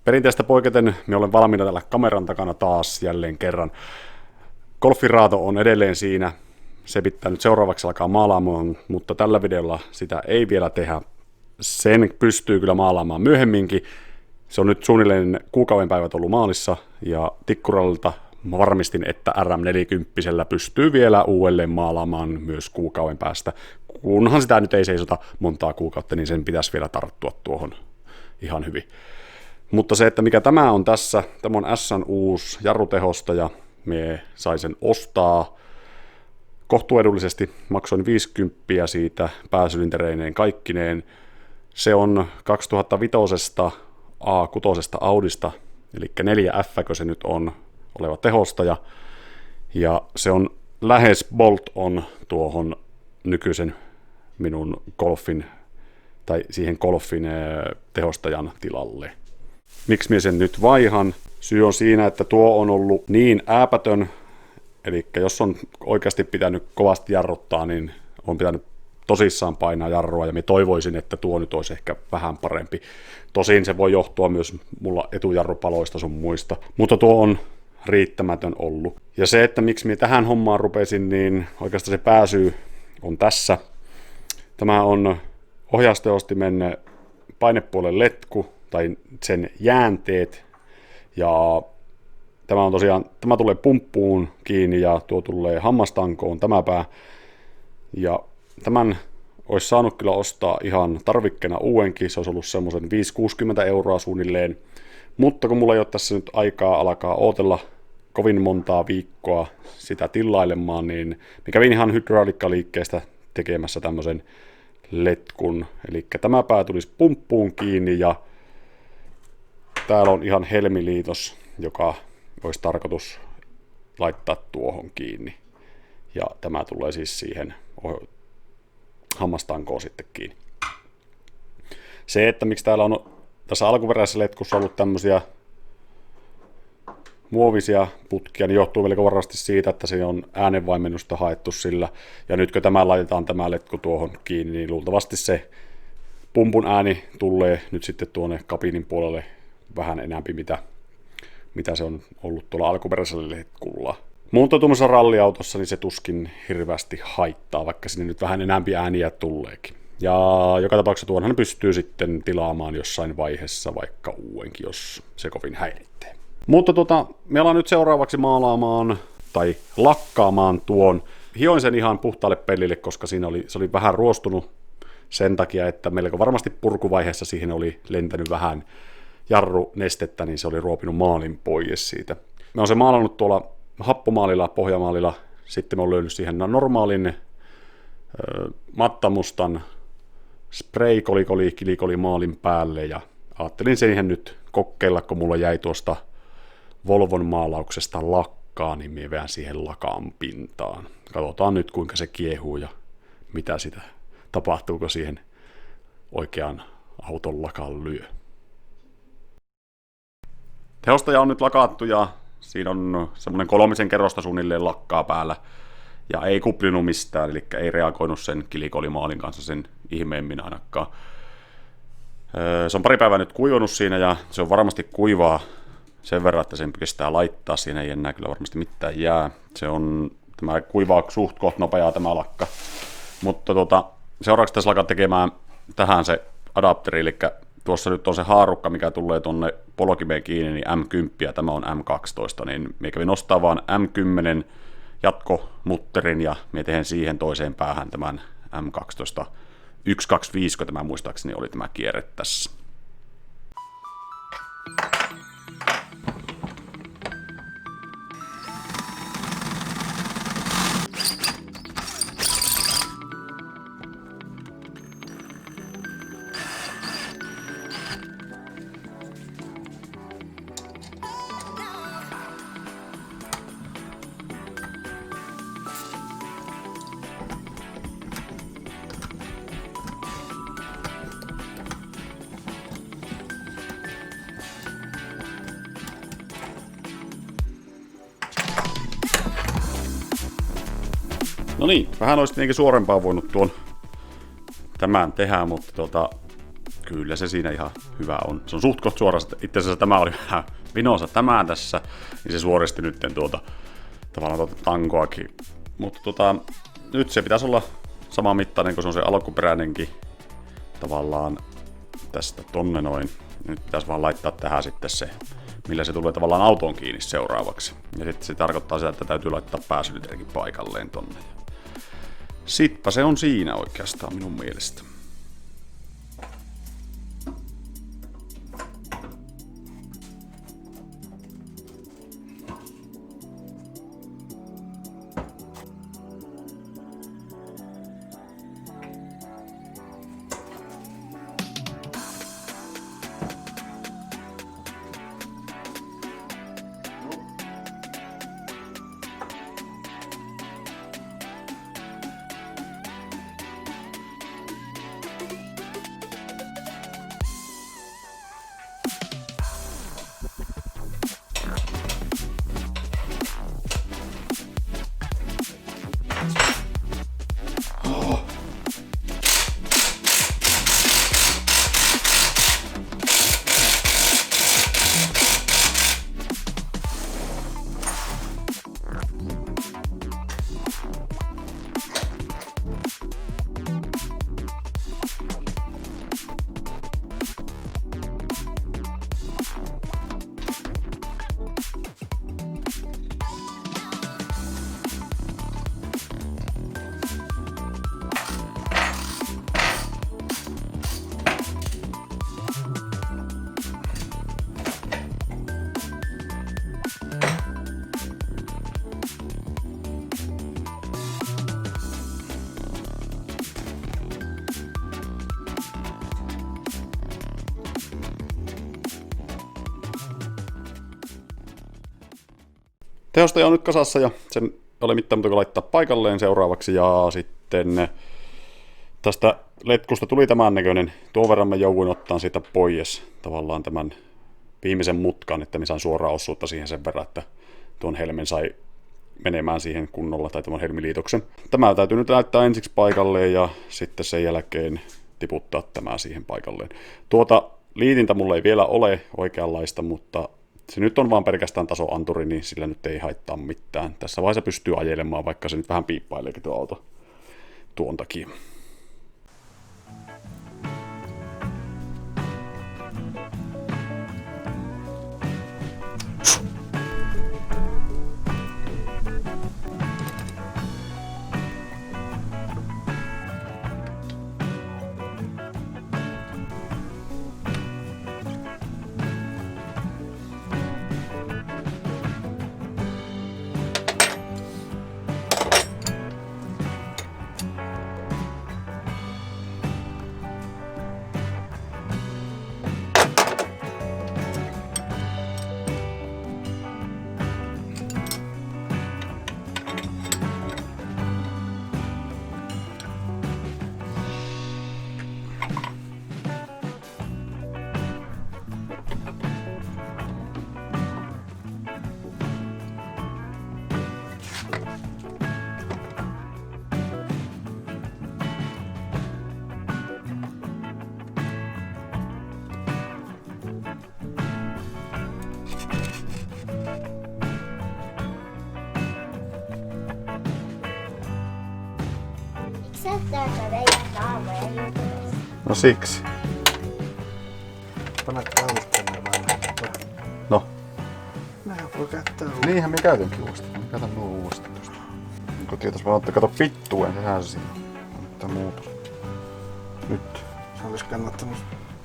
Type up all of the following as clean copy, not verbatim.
Perinteistä poiketen me olen valmiina tällä kameran takana taas jälleen kerran. Golfiraato on edelleen siinä. Se pitää nyt seuraavaksi alkaa maalaamaan, mutta tällä videolla sitä ei vielä tehdä. Sen pystyy kyllä maalaamaan myöhemminkin. Se on nyt suunnilleen kuukauden päivät ollut maalissa ja Tikkuralta varmistin, että RM40 pystyy vielä uudelleen maalaamaan myös kuukauden päästä. Kunhan sitä nyt ei seisota montaa kuukautta, niin sen pitäisi vielä tarttua tuohon ihan hyvin. Mutta se, että mikä tämä on tässä, tämä on S:n uusi jarrutehostaja. Me sain sen ostaa kohtuuedullisesti, maksoin 50 siitä pääsylintereineen kaikkineen. Se on 2005 A6 Audista, eli 4F se nyt on oleva tehostaja. Ja se on lähes bolt-on tuohon nykyisen minun golfin, tai siihen golfin tehostajan tilalle. Miksi minä sen nyt vaihan? Syy on siinä, että tuo on ollut niin ääpätön, eli jos on oikeasti pitänyt kovasti jarruttaa, niin on pitänyt tosissaan painaa jarrua, ja minä toivoisin, että tuo nyt olisi ehkä vähän parempi. Tosin se voi johtua myös mulla etujarrupaloista sun muista, mutta tuo on riittämätön ollut. Ja se, että miksi minä tähän hommaan rupesin, niin oikeastaan se pääsyy on tässä. Tämä on ohjaustehostimen painepuolen letku, tai sen jäänteet, ja tämä on tosiaan, tämä tulee pumppuun kiinni ja tuo tulee hammastankoon tämä pää, ja tämän olisi saanut kyllä ostaa ihan tarvikkeena uudenkin, se olisi ollut semmoisen 5-60 € suunnilleen, mutta kun mulla ei ole tässä nyt aikaa alkaa ootella kovin montaa viikkoa sitä tillailemaan, niin mä kävin ihan hydraulikkaliikkeestä tekemässä tämmöisen letkun, eli tämä pää tulisi pumppuun kiinni ja täällä on ihan helmiliitos, joka olisi tarkoitus laittaa tuohon kiinni. Ja tämä tulee siis siihen hammastankoon sitten kiinni. Se, että miksi täällä on tässä alkuperäisessä letkussa ollut tämmöisiä muovisia putkia, niin johtuu melko varmasti siitä, että se on äänenvaimennusta haettu sillä. Ja nyt kun tämä laitetaan tämä letku tuohon kiinni, niin luultavasti se pumpun ääni tulee nyt sitten tuonne kabiinin puolelle vähän enemmän, mitä se on ollut tuolla alkuperäisellä letkulla. Mutta tuollaisessa ralliautossa niin se tuskin hirveästi haittaa, vaikka sinne nyt vähän enemmän ääniä tuleekin. Ja joka tapauksessa tuonhan pystyy sitten tilaamaan jossain vaiheessa vaikka uudenkin, jos se kovin häiritsee. Mutta me ollaan nyt seuraavaksi maalaamaan tai lakkaamaan tuon. Hioin sen ihan puhtaalle pellille, koska se oli vähän ruostunut sen takia, että melko varmasti purkuvaiheessa siihen oli lentänyt vähän jarrunestettä, niin se oli ruopinut maalin pois siitä. Me on se maalannut tuolla happomaalilla, pohjamaalilla, sitten me on löynyt siihen normaalin mattamustan spray-kolikoli maalin päälle, ja ajattelin siihen nyt kokeilla, kun mulla jäi tuosta Volvon maalauksesta lakkaa, niin minä veän siihen lakan pintaan. Katsotaan nyt, kuinka se kiehuu ja mitä sitä tapahtuuko siihen oikean auton lakan lyö. Tehostaja on nyt lakattu ja siinä on semmoinen 3 kerrosta suunnilleen lakkaa päällä ja ei kuplinut mistään, eli ei reagoinut sen kilikolimaalin kanssa sen ihmeemmin ainakaan. Se on pari päivää nyt kuivunut siinä ja se on varmasti kuivaa sen verran, että sen pistää laittaa, siinä ei enää kyllä varmasti mitään jää. Tämä kuivaa suht koht nopeaa tämä lakka, mutta seuraavaksi tässä alkaa tekemään tähän se adapteri, eli tuossa nyt on se haarukka, mikä tulee tuonne polkimeen kiinni, niin M10 ja tämä on M12, niin minä kävin ostaa vaan M10 jatkomutterin ja minä teen siihen toiseen päähän tämän M12 125, kun tämä muistaakseni oli tämä kierre tässä. No niin, vähän olisi tietenkin suorempaa voinut tämän tehdä, mutta Kyllä se siinä ihan hyvä on. Se on suht koht suorasta. Itse asiassa tämä oli vähän vinossa tämä tässä, niin se suoristi nyt tavallaan tankoakin. Mutta nyt se pitäisi olla sama mittainen kuin se on se alkuperäinenkin tavallaan tästä tonne noin. Nyt pitäisi vaan laittaa tähän sitten se, millä se tulee tavallaan autoon kiinni seuraavaksi. Ja sitten se tarkoittaa sitä, että täytyy laittaa pääsylitterikin paikalleen tonne. Sitpä se on siinä oikeastaan minun mielestä. Tehostaja on nyt kasassa ja sen ole mitään muuta kuin laittaa paikalleen seuraavaksi. Ja sitten tästä letkusta tuli tämän näköinen. Tuon verran mä jouduin ottaa siitä pois tavallaan tämän viimeisen mutkan, että mä saan suoraan osuutta siihen sen verran, että tuon helmen sai menemään siihen kunnolla tai tuon helmiliitoksen. Tämä täytyy nyt laittaa ensiksi paikalleen ja sitten sen jälkeen tiputtaa tämä siihen paikalleen. Tuota liitintä mulla ei vielä ole oikeanlaista, mutta se nyt on vaan pelkästään tasoanturi, niin sillä nyt ei haittaa mitään. Tässä vaiheessa pystyy ajelemaan, vaikka se nyt vähän piippaileekin tuo auto tuon takia. Sä täällä teidän kaavoja YouTubessa. No siksi. Panat kauttenne vaan. No. Nää voi käyttää Niinhän me käytänkin uudestaan. Me käytän nuo uudestaan tuosta. Kun tietysti vaan ottaa kato pittuun, sehän se siinä. Mitä muuta. Nyt. Se olisi kannattanut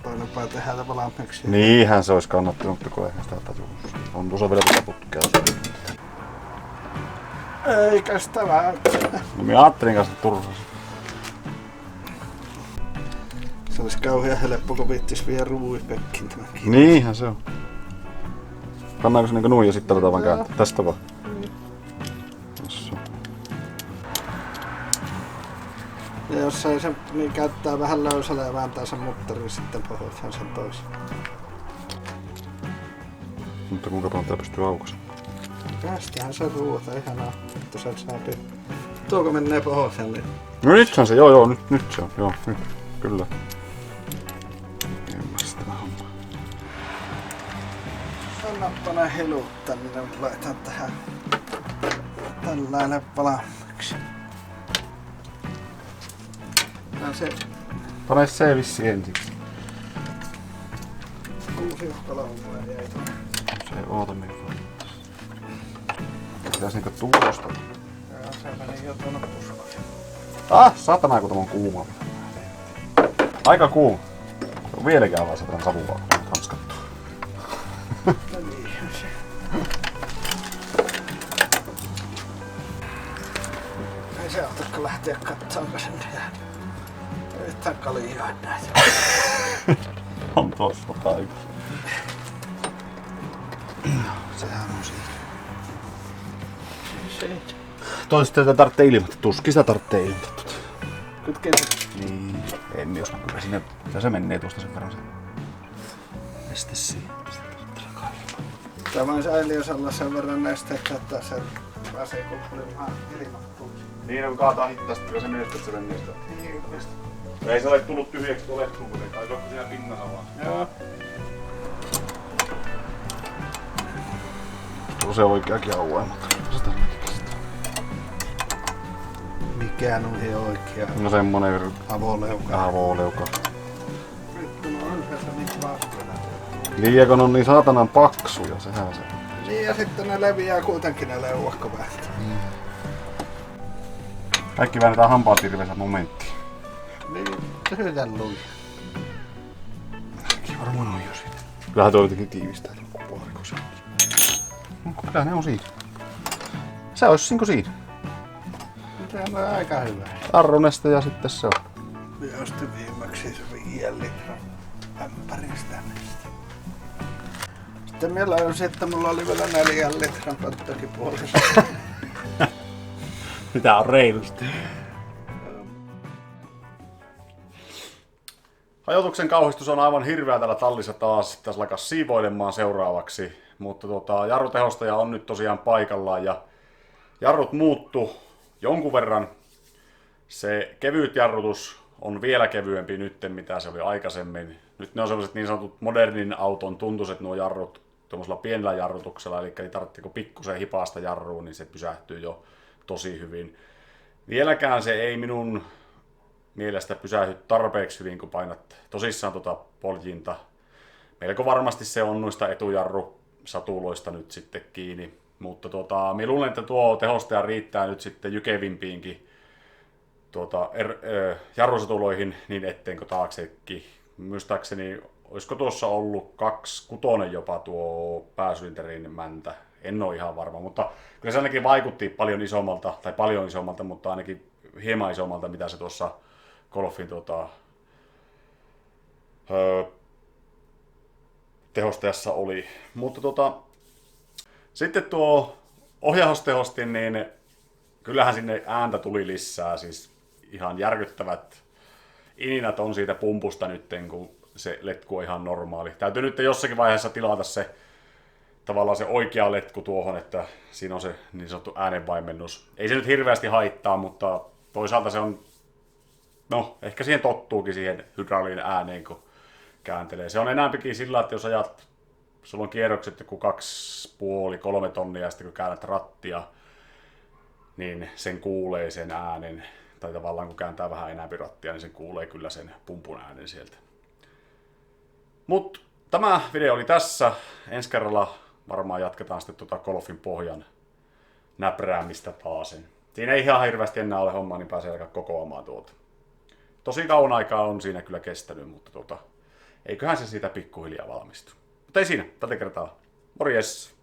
painopaa tehdä valmiiksi. Niinhän se olisi kannattanut, kun eihän sitä tajua. On tuossa vielä tätä putkea. Eikä sitä vähän. No minä ajattelin kanssa turhaa. Se olisi kauhean helppo, kun viittis vielä ruuipekkin tämänkin. Niinhän se on. Pannaanko se niinku nuin ja sitten aletaan vaan kääntää? Tästä vaan. Tossa. Ja jos ei se niin käyttää vähän löysällä ja vääntää sen muttarin, sitten pohjathan sen toisen. Mutta kuinka paljon tää pystyy aukaisemaan? Päästähän se ruuata ihanaa, että se saapi. Tuoko menee pohjaan, niin No nythän se, joo, nyt se on, joo, nyt, kyllä. Annappa nää helut tänne, laitan tähän tällainen valmiiksi. Tää se Pane se vissi ensiksi. 6 kalvoa jäi tuonne. Se oota minua. Pitäis niinku tuosta. Ja se meni jo tuonne puskaan. Satana kun tämä on kuuma. Aika kuuma. Se on vieläkään vaan satana savua hanskattu. No niin se. Ei se autakko lähteä katsomaan sen jää. Yhtään kaljaa näitä. On tossa aika. Sehän on siinä. Se. Toista tätä tarvitsee ilmoittaa. Tuskin sitä tarvitsee ilmoittaa. Kytkeen. Niin. En jos mä kyllä sinne. Se menee tuosta sen verran se. Este siihen. Tämä on säiliösalla sen verran nestettä, että se pääsee kuppulimaan ilmattuun. Niin kun kaataa hittaasti, kyllä se nestet se menee sitä. Ei se ole tullut tyhjäksi tuo letku kuitenkaan. Ei ole siellä pinnassa vaan. Joo. Tuo se oikeakin aueamatta. Mikään on ihan oikea No semmonen avoleuka. avoleuka. Vittu, no on se niin vastuuna. Liekon on niin saatanan paksuja, sehän se on. Niin ja sitten ne leviää kuitenkin ne leuakkoväät. Kaikki väännetään hampaat hirveensä momenttiin. Niin, syötän luja. Kaikki varmaan on jo siitä. Kyllähän tuo jotenkin tiivistää tuon puolikosen. Kyllä ne on siinä. Se olisi niinku siinä. Se on aika hyvä. Arroneste ja sitten se on. Ja ostin viimeksi se 5 litran ämpäristä. Sitten meillä on se, että mulla oli vielä 4 litran pöttökin puolessa. Mitä on reilusti? Hajotuksen kauhistus on aivan hirveä täällä tallissa taas. Tässä alkaa siivoilemaan seuraavaksi. Mutta jarrutehostaja on nyt tosiaan paikallaan ja jarrut muuttu jonkun verran. Se kevyt jarrutus on vielä kevyempi nyt, mitä se oli aikaisemmin. Nyt ne on sellaiset niin sanotut modernin auton tuntuiset nuo jarrut tuollaisella pienellä jarrutuksella, eli ei tarvitse kun pikkusen hipaasta jarruun, niin se pysähtyy jo tosi hyvin. Vieläkään se ei minun mielestä pysähdy tarpeeksi hyvin, kun painat tosissaan poljinta. Melko varmasti se on noista etujarrusatuloista nyt sitten kiinni. Mutta minä luulen, että tuo tehostaja riittää nyt sitten jykevimpiinkin jarrusatuloihin niin etteinkö taaksekin. Muistaakseni, olisiko tuossa ollut 2.6 jopa tuo pääsylinterin mäntä. En ole ihan varma, mutta kyllä se ainakin vaikutti paljon isommalta, mutta ainakin hieman isommalta, mitä se tuossa Golfin tehostajassa oli. Mutta sitten tuo ohjaustehostin, niin kyllähän sinne ääntä tuli lisää, siis ihan järkyttävät ininät on siitä pumpusta nyt, kun se letku on ihan normaali. Täytyy nyt jossakin vaiheessa tilata se tavallaan se oikea letku tuohon, että siinä on se niin sanottu äänenvaimennus. Ei se nyt hirveästi haittaa, mutta toisaalta se on, no ehkä siihen tottuukin siihen hydrauliin ääneen, kun kääntelee. Se on enäämpikin sillä, että jos ajat, sulla on kierrokset joku 2,5-3 tonnia ja sitten kun käännät rattia, niin sen kuulee sen äänen. Tai tavallaan kun kääntää vähän enemmän rattia, niin sen kuulee kyllä sen pumpun äänen sieltä. Mut tämä video oli tässä. Ensi kerralla varmaan jatketaan sitten Golfin pohjan näpräämistä taas. Siinä ei ihan hirveästi enää ole hommaa, niin pääsee alkaa kokoamaan tuota. Tosi kauan aikaa on siinä kyllä kestänyt, mutta eiköhän se siitä pikkuhiljaa valmistu. Mutta ei siinä, tätä kertaa. Morjes!